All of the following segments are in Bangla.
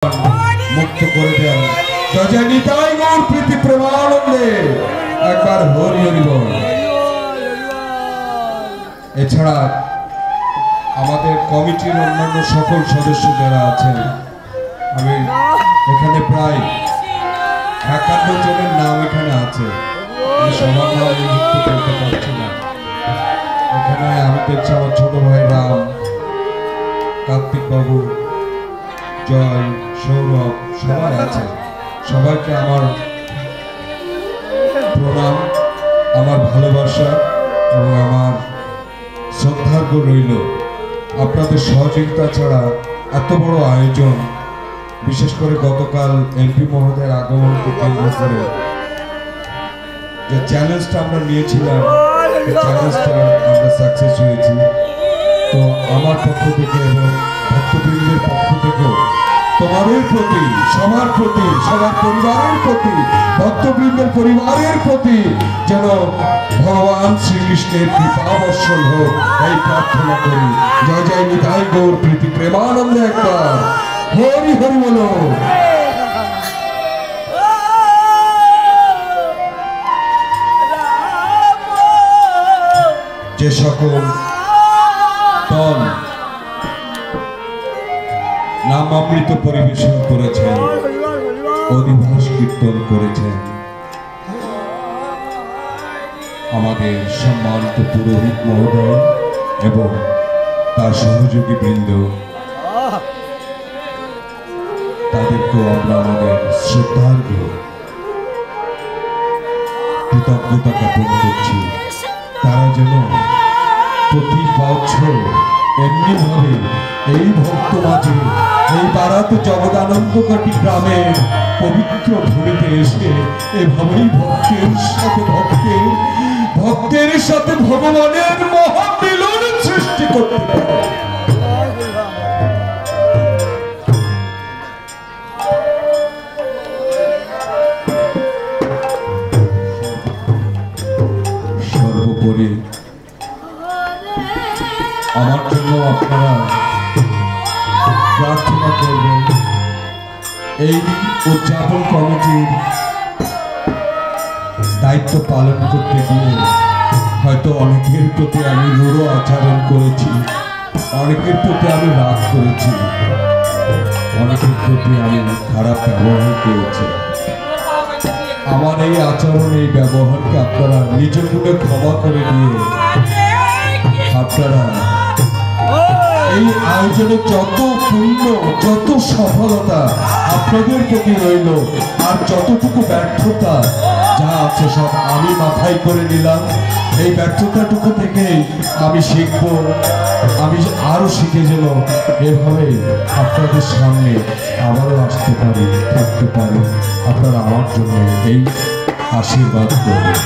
মুক্ত করে দেন। জয় নিতাই গৌর প্রীতি প্রেমানন্দে একবার হরি হরি বল। এছাড়া আমাদের কমিটির অন্যান্য সকল সদস্য যারা আছেন, আমি এখানে প্রায় 51 জনের নাম এখানে আছে, সবার নাম এই মুহূর্তে বলতে পারছি না। এখানে আমি দেখছি আমার ছোট ভাই রাম, কার্তিক বাবু, জয়, সৌরভ, সবাই আছে। সবাইকে আমার প্রণাম, আমার ভালোবাসা এবং আমার শ্রদ্ধার্ঘ্য রইল। আপনাদের সহযোগিতা ছাড়া এত বড় আয়োজন, বিশেষ করে গতকাল এমপি মহোদয়ের আগমনকে কেন্দ্র করে যে চ্যালেঞ্জটা আমরা নিয়েছিলাম, চ্যালেঞ্জটা আমরা সাকসেস হয়েছি। তো আমার পক্ষ থেকে এবং ভক্তবৃন্দের পক্ষ থেকেও তোমাদের প্রতি, সবার প্রতি, সবার পরিবারের প্রতি, ভক্তবৃন্দের পরিবারের প্রতি যেন ভগবান শ্রীকৃষ্ণের কৃপা বর্ষণ হোক এই প্রার্থনা করি। জয় জয় নিতাই গৌর প্রীতি প্রেমানন্দে একবার হরি হরি বলো। যে সকল দল নামামৃত পরিবেশন করেছেন, অধিবাস কীর্তন করেছেন, আমাদের সম্মানিত পুরোহিত মহোদয় এবং তার সহযোগী বৃন্দ, তাদেরকেও আমরা আমাদের শ্রদ্ধার্ঘ্য কৃতজ্ঞতা জ্ঞাপন করছি। তারা যেন প্রতি বছর এমনিভাবে এই ভক্ত মাঝে, এই বারাত জগদানন্দকাটি গ্রামের পবিত্র ভূমিতে এসে এভাবেই ভক্তের সাথে ভগবানের মহামিলন সৃষ্টি করতে পারে। সর্বোপরি আমার জন্য আপনারা প্রার্থনা করবেন। এই উদযাপন কমিটির দায়িত্ব পালন করতে গিয়ে হয়তো অনেকের প্রতি আমি রূঢ় আচরণ করেছি, অনেকের প্রতি আমি রাগ করেছি, অনেকের প্রতি আমি খারাপ ব্যবহার করেছি। আমার এই আচরণ, এই ব্যবহারকে আপনারা নিজের মনে ক্ষমা করে দিয়ে আপনারা এই আয়োজনে যত পুণ্য, যত সফলতা আপনাদের প্রতি রইল, আর যতটুকু ব্যর্থতা যা আছে সব আমি মাথায় করে নিলাম। এই ব্যর্থতাটুকু থেকেই আমি শিখব, আমি আরো শিখে যেন এভাবে আপনাদের সামনে আবারও আসতে পারি, থাকতে পারি। আপনারা আমার জন্য এই আশীর্বাদ করবেন।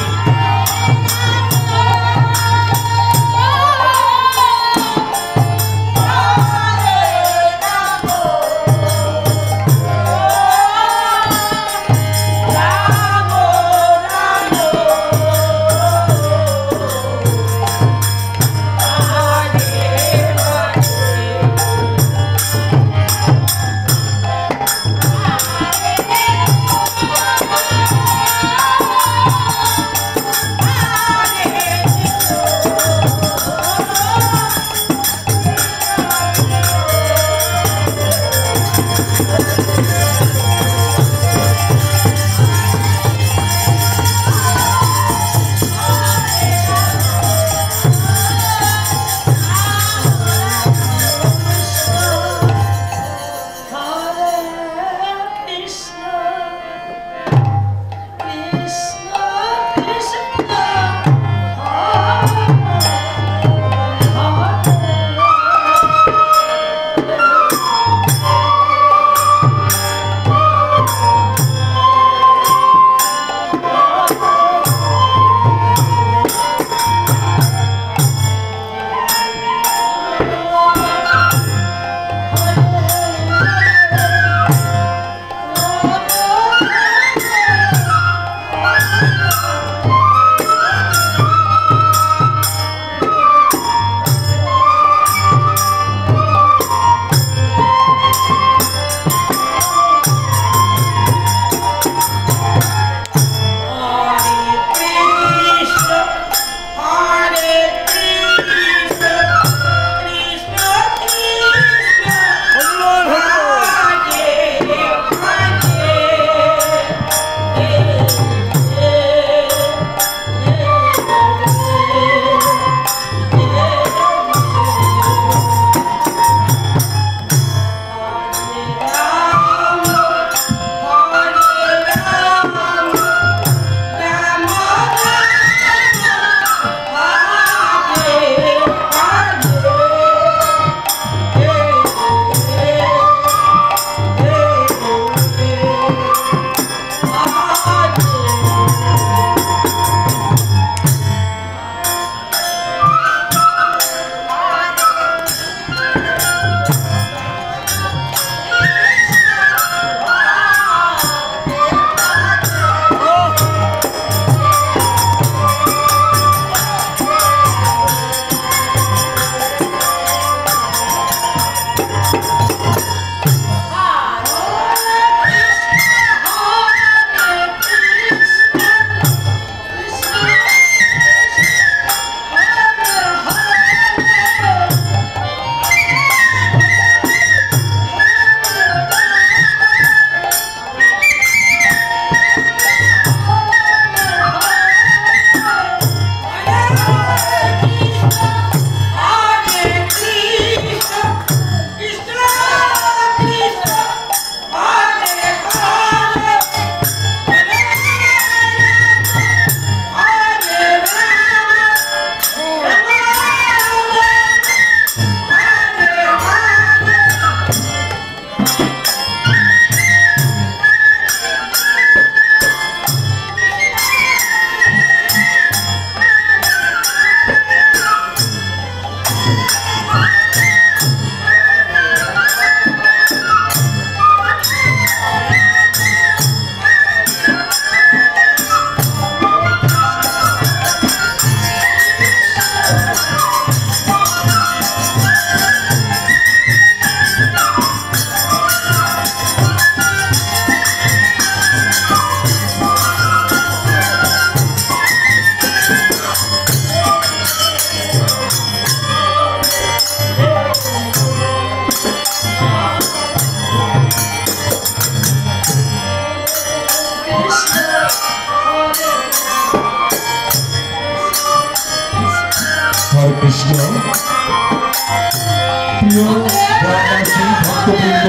প্রিয় গ্রামবাসী ভক্তবৃন্দ,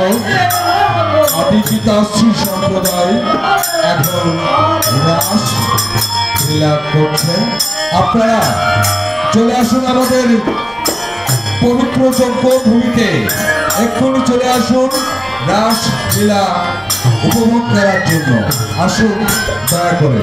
আদি পিতা শ্রী সম্প্রদায় এখন রাস লীলা করছেন। আপনারা চলে আসুন আমাদের পবিত্র যজ্ঞ ভূমিতে, এক্ষুনি চলে আসুন রাস লীলা উপভোগ করার জন্য। আসুন দয়া করে।